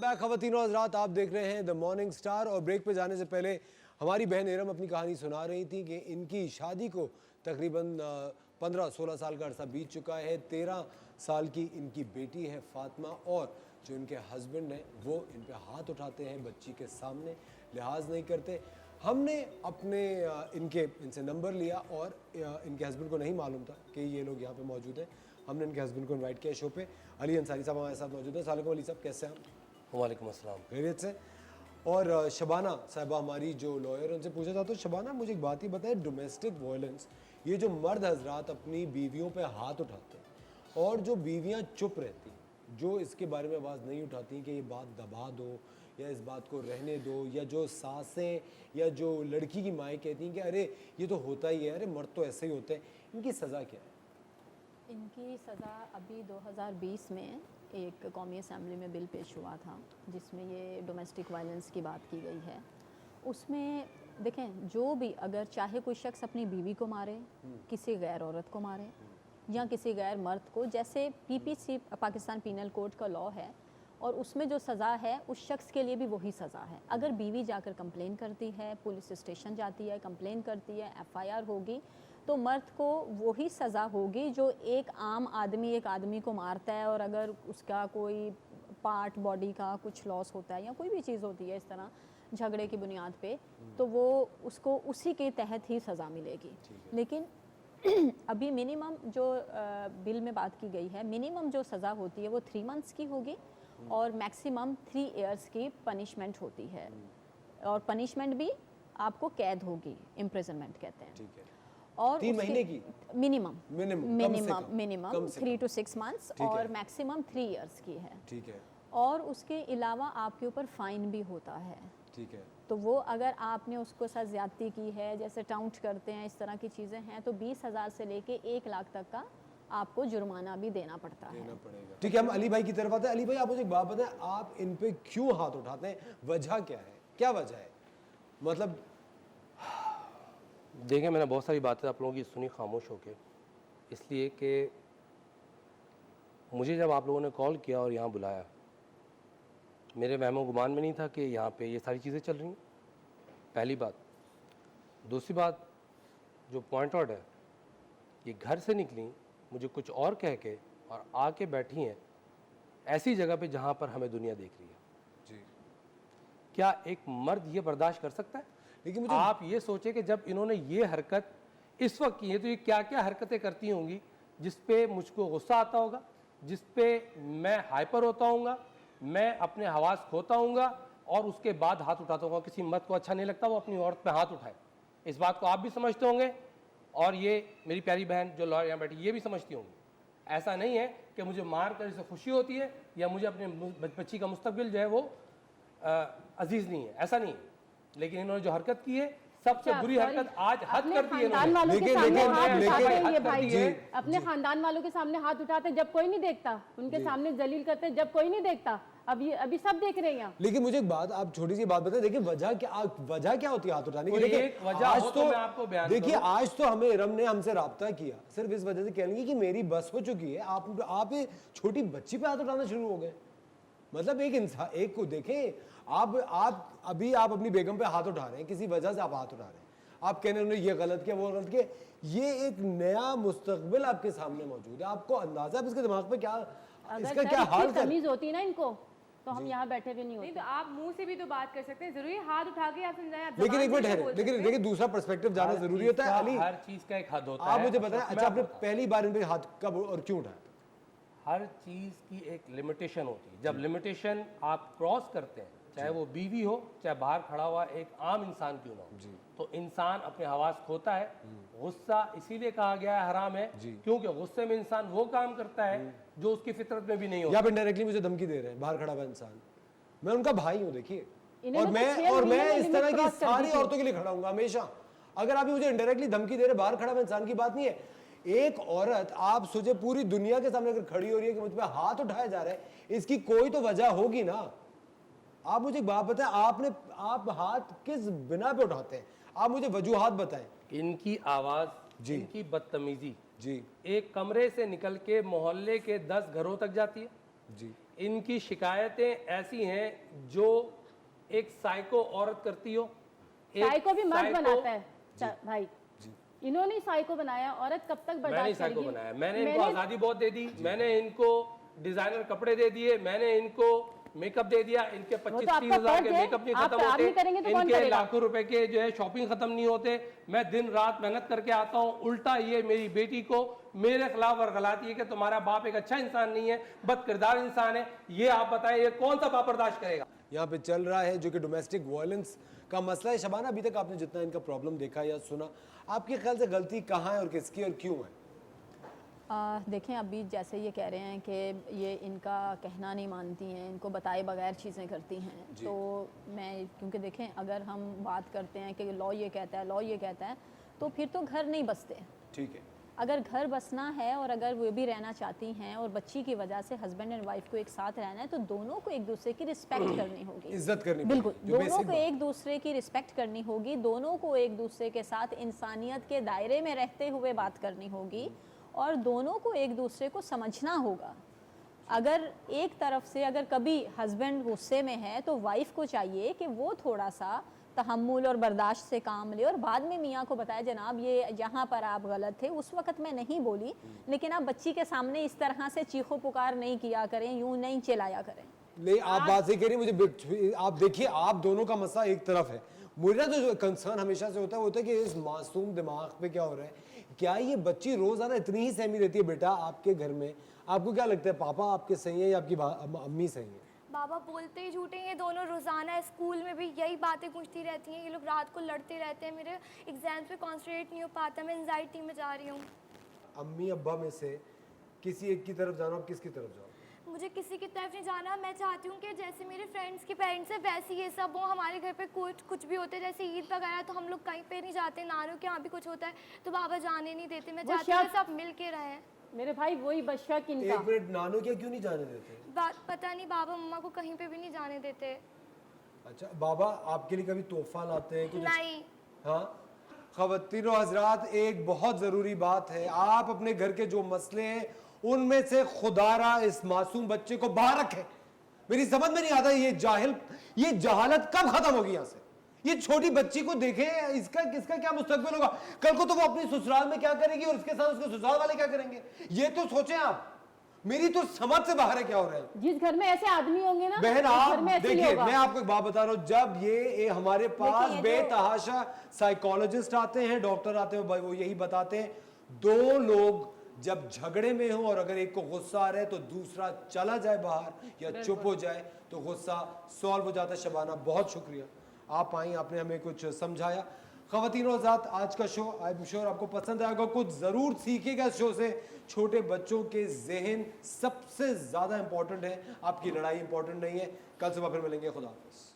Back खवातीन और हज़रात, आप देख रहे हैं द मॉर्निंग स्टार। और ब्रेक पे जाने से पहले हमारी बहन इरम अपनी कहानी सुना रही थी कि इनकी शादी को तकरीबन 15-16 साल का अरसा बीत चुका है। 13 साल की इनकी बेटी है फातिमा, और जो इनके हस्बैंड हैं वो इन पे हाथ उठाते हैं बच्ची के सामने, लिहाज नहीं करते। हमने अपने इनसे नंबर लिया और इनके हस्बैंड को नहीं मालूम था कि ये लोग यहाँ पे मौजूद हैं। हमने इनके हस्बैंड को इनवाइट किया शो पे। अली अंसारी साहब हमारे साथ मौजूद हैं। अस्सलाम वालेकुम अली साहब, कैसे हैं आप? वालेकुम अस्सलाम। खैरियत से। और शबाना साहिबा हमारी जो लॉयर, उनसे पूछा था। तो शबाना, मुझे एक बात ही बताए, डोमेस्टिक वायलेंस, ये जो मर्द हजरात अपनी बीवियों पे हाथ उठाते हैं और जो बीवियां चुप रहती, जो इसके बारे में आवाज़ नहीं उठाती कि ये बात दबा दो या इस बात को रहने दो, या जो सासें या जो लड़की की माएँ कहती हैं कि अरे ये तो होता ही है, अरे मर्द तो ऐसे ही होते हैं, इनकी सज़ा क्या है? इनकी सज़ा अभी 2020 में एक कौमी असम्बली में बिल पेश हुआ था जिसमें ये डोमेस्टिक वायलेंस की बात की गई है। उसमें देखें, जो भी अगर चाहे कोई शख्स अपनी बीवी को मारे, किसी गैर औरत को मारे या किसी गैर मर्द को, जैसे पीपीसी पाकिस्तान पीनल कोड का लॉ है और उसमें जो सज़ा है उस शख्स के लिए भी वही सज़ा है। अगर बीवी जाकर कंप्लेन करती है, पुलिस स्टेशन जाती है, कंप्लेन करती है, एफआईआर होगी, तो मर्द को वही सज़ा होगी जो एक आम आदमी एक आदमी को मारता है। और अगर उसका कोई पार्ट बॉडी का कुछ लॉस होता है या कोई भी चीज़ होती है इस तरह झगड़े की बुनियाद पे, तो वो उसको उसी के तहत ही सज़ा मिलेगी। लेकिन अभी मिनिमम जो बिल में बात की गई है, मिनिमम जो सज़ा होती है वो 3 मंथ्स की होगी और मैक्सिमम 3 इयर्स की पनिशमेंट होती है। और पनिशमेंट भी आपको कैद होगी, इम्प्रिजनमेंट कहते हैं। ठीक है। और 3 महीने की मिनिमम 3 to 6 मंथ्स और है। मैक्सिमम 3 इयर्स की है। ठीक है। और उसके अलावा आपके ऊपर फ़ाइन भी होता है। ठीक है। तो वो अगर आपने उसको साथ ज़्यादती की है, जैसे टाउंट करते हैं, इस तरह की चीज़ें हैं, तो 20,000 से लेके 1 लाख तक का आपको जुर्माना भी देना पड़ता है। ठीक है, हम अली भाई की तरफ आते हैं। अली भाई, आप मुझे एक बात बताएं, आप इन पे क्यों हाथ उठाते हैं? वजह क्या है? क्या वजह है? मतलब देखिए, मैंने बहुत सारी बातें आप लोगों की सुनी खामोश होके, इसलिए कि मुझे जब आप लोगों ने कॉल किया और यहाँ बुलाया, मेरे वहमो गुमान में नहीं था कि यहाँ पे ये सारी चीज़ें चल रही हैं, पहली बात। दूसरी बात, जो पॉइंट आउट है, ये घर से निकली मुझे कुछ और कह के और आके बैठी हैं ऐसी जगह पे जहाँ पर हमें दुनिया देख रही है। जी। क्या एक मर्द ये बर्दाश्त कर सकता है? लेकिन मुझे आप ये सोचे कि जब इन्होंने ये हरकत इस वक्त की है तो ये क्या क्या हरकतें करती होंगी जिस पे मुझको गुस्सा आता होगा, जिस पे मैं हाइपर होता हूँगा, मैं अपने हवास खोता हूँगा और उसके बाद हाथ उठाता हूँगा। किसी मर्द को अच्छा नहीं लगता वो अपनी औरत पे हाथ उठाए, इस बात को आप भी समझते होंगे और ये मेरी प्यारी बहन जो लॉयर यहाँ बैठी ये भी समझती होंगी। ऐसा नहीं है कि मुझे मार कर इसे खुशी होती है या मुझे अपने बच्ची का मुस्तकबिल जो है वो अजीज नहीं है, ऐसा नहीं है। लेकिन इन्होंने जो हरकत की है सबसे बुरी हरकत आज हद कर दी है। अपने खानदान वालों के सामने हाथ उठाते जब कोई नहीं देखता, उनके सामने जलील करते जब कोई नहीं देखता। अभी सब देख रहे हैं। लेकिन मुझे एक बात, आप छोटी सी बात बताएं, देखिए वजह क्या होती है हाथ उठाने की? देखिए आज तो हमें इरम ने हमसे राब्ता किया सिर्फ इस वजह से कह लेंगे कि मेरी बस हो चुकी है, आप छोटी बच्ची पे हाथ उठाना शुरू हो गए। मतलब एक इंसान, एक को देखें, आप अपनी बेगम पे हाथ उठा रहे हैं, किसी वजह से आप हाथ उठा रहे हैं, आप कहने उन्होंने ये गलत किया वो गलत किया। ये एक नया मुस्तकबिल आपके सामने मौजूद है, आपको अंदाजा है इसके दिमाग पे क्या, इसका क्या हाल तमीज होती है ना इनको, तो हम यहाँ बैठे भी नहीं होते। तो आप मुंह से भी तो बात कर सकते हैं, जरूरी हाथ उठा के आप समझाएं। लेकिन एक मिनट ठहरे, लेकिन देखिए दूसरा पर्सपेक्टिव जाना जरूरी होता है। अली, हर चीज का एक हद होता है। आप मुझे बताएं, अच्छा आपने पहली बार इन पे हाथ कब और क्यों उठाया? हर चीज़ की एक लिमिटेशन होती है। जब लिमिटेशन आप क्रॉस करते हैं, चाहे वो बीवी हो चाहे बाहर खड़ा हुआ एक आम इंसान क्यों ना हो, तो इंसान अपने हवास खोता है। गुस्सा इसीलिए कहा गया है हराम है क्योंकि गुस्से में इंसान वो काम करता है जो उसकी फितरत में भी नहीं होता। आप इनडायरेक्टली मुझे धमकी दे रहे हैं, बाहर खड़ा हुआ इंसान, मैं उनका भाई हूँ देखिए, और मैं इस तरह की सारी औरतों के लिए खड़ा हूँ हमेशा। अगर आप मुझे इनडायरेक्टली धमकी दे रहे, बाहर खड़ा हुआ इंसान की बात नहीं है। एक औरत, आप सोचे पूरी दुनिया के सामने अगर खड़ी हो रही है कि मुझ पे हाथ उठाया जा रहा है, इसकी कोई तो वजह होगी ना। आप मुझे एक बात बताएं, आप हाथ किस बिना पे उठाते हैं? आप मुझे वजूहात बताएं। इनकी आवाज, इनकी बदतमीजी जी एक कमरे से निकल के मोहल्ले के 10 घरों तक जाती है। जी इनकी शिकायतें ऐसी हैं जो एक साइको औरत करती हो। एक साइको भी मर्द साइको- बनाता है भाई, इन्होंने साइको बनाया, औरत कब तक मैंने बर्दाश्त साइको करेगी? बनाया, मैंने इनको आजादी बहुत दे दी, मैंने इनको डिजाइनर कपड़े दे दिए, मैंने इनको मेकअप दे दिया, इनके तो 25-30 आपका हजार के फर्ज है, मेकअप नहीं आप खत्म होते, नहीं करेंगे तो कौन इनके करेगा? लाखों रुपए के जो है शॉपिंग खत्म नहीं होते। मैं दिन रात मेहनत करके आता हूँ, उल्टा ये मेरी बेटी को मेरे खिलाफ वरगलाती है कि तुम्हारा बाप एक अच्छा इंसान नहीं है, बद किरदार इंसान है। ये आप बताएं, ये कौन सा बाप बर्दाश्त करेगा? यहाँ पे चल रहा है जो कि डोमेस्टिक वायलेंस का मसला है। शबाना, अभी तक आपने जितना इनका प्रॉब्लम देखा या सुना, आपके ख्याल से गलती कहाँ है और किसकी और क्यों है? देखें, अभी जैसे ये कह रहे हैं कि ये इनका कहना नहीं मानती हैं, इनको बताए बगैर चीज़ें करती हैं, तो मैं क्योंकि देखें, अगर हम बात करते हैं कि लॉ ये कहता है, लॉ ये कहता है, तो फिर तो घर नहीं बसते। ठीक है, अगर घर बसना है और अगर वो भी रहना चाहती हैं और बच्ची की वजह से हस्बैंड एंड वाइफ को एक साथ रहना है, तो दोनों को एक दूसरे की रिस्पेक्ट करनी होगी, इज्जत करनी बिल्कुल, पड़ेगी, जो दोनों basic को एक दूसरे की रिस्पेक्ट करनी होगी, दोनों को एक दूसरे के साथ इंसानियत के दायरे में रहते हुए बात करनी होगी और दोनों को एक दूसरे को समझना होगा। अगर एक तरफ से अगर कभी हस्बैंड गुस्से में है तो वाइफ को चाहिए कि वो थोड़ा सा तहम्मुल और बर्दाश्त से काम ले और बाद में मियाँ को बताए, जनाब ये यहाँ पर आप गलत थे, उस वक्त मैं नहीं बोली, लेकिन आप बच्ची के सामने इस तरह से चीखो पुकार नहीं किया करें, यूं नहीं चिल्लाया करें। नहीं, आप बात सही कह रही हैं। मुझे आप देखिए, आप दोनों का मसला एक तरफ है, मेरा तो जो कंसर्न हमेशा से होता है वो होता है कि इस मासूम दिमाग पे क्या हो रहा है। क्या ये बच्ची रोजाना इतनी ही सहमी रहती है बेटा आपके घर में? आपको क्या लगता है, पापा आपके सही है या आपकी अम्मी सही है? बाबा बोलते ही झूठे हैं ये दोनों, रोज़ाना स्कूल में भी यही बातें पूछती रहती हैं, ये लोग रात को लड़ते रहते हैं, मेरे एग्जाम्स पे कंसंट्रेट नहीं हो पाता, मैं एंजाइटी में जा रही हूँ। अम्मी अब्बा में से किसी एक की तरफ जाना, आप किसकी तरफ जाओ? मुझे किसी की तरफ नहीं जाना, मैं चाहती हूँ कि जैसे मेरे फ्रेंड्स के पेरेंट्स हैं वैसे ये सब हो। हमारे घर पे कुछ भी होता है, जैसे ईद वगैरह, तो हम लोग कहीं पे नहीं जाते, नानू के यहाँ भी कुछ होता है तो बाबा जाने नहीं देते। मैं चाहती हूँ सब मिल के रहें। मेरे भाई वही बशक इनका। एक मिनट, नानू क्या क्यों नहीं जाने देते? पता नहीं, बाबा मम्मा को कहीं पे भी नहीं जाने देते। अच्छा, बाबा आपके लिए कभी तोहफा लाते हैं कुछ? नहीं। हाँ, ख़वातीनो हज़रात, एक बहुत ज़रूरी बात है, आप अपने घर के जो मसले हैं उनमें से खुदारा इस मासूम बच्चे को बाहर रखें। मेरी समझ में नहीं आता ये जहालत कब खत्म होगी यहाँ से? ये छोटी बच्ची को देखें, इसका क्या मुस्तकबिल होगा? कल को तो वो अपनी ससुराल में क्या करेगी और उसके साथ उसके ससुराल वाले क्या करेंगे? ये तो सोचें आप। मेरी तो समझ से बाहर है क्या हो रहा है। जिस घर में ऐसे आदमी होंगे ना, बहन, उस घर आप में ऐसे ही देखिए, होगा। मैं आपको एक बात बता रहा हूँ, जब ये हमारे पास देखिए, बेतहाशा साइकोलॉजिस्ट आते हैं, डॉक्टर आते हैं, वो यही बताते हैं, दो लोग जब झगड़े में हो और अगर एक को गुस्सा आ रहा है तो दूसरा चला जाए बाहर या चुप हो जाए तो गुस्सा सॉल्व हो जाता है। शबाना, बहुत शुक्रिया, आप आई, आपने हमें कुछ समझाया। ख़वातीनो हज़रात, आज का शो आई एम श्योर आपको पसंद आएगा, कुछ ज़रूर सीखिएगा इस शो से। छोटे बच्चों के जहन सबसे ज़्यादा इंपॉर्टेंट है, आपकी लड़ाई इंपॉर्टेंट नहीं है। कल सुबह फिर मिलेंगे, खुदा हाफ़िज़।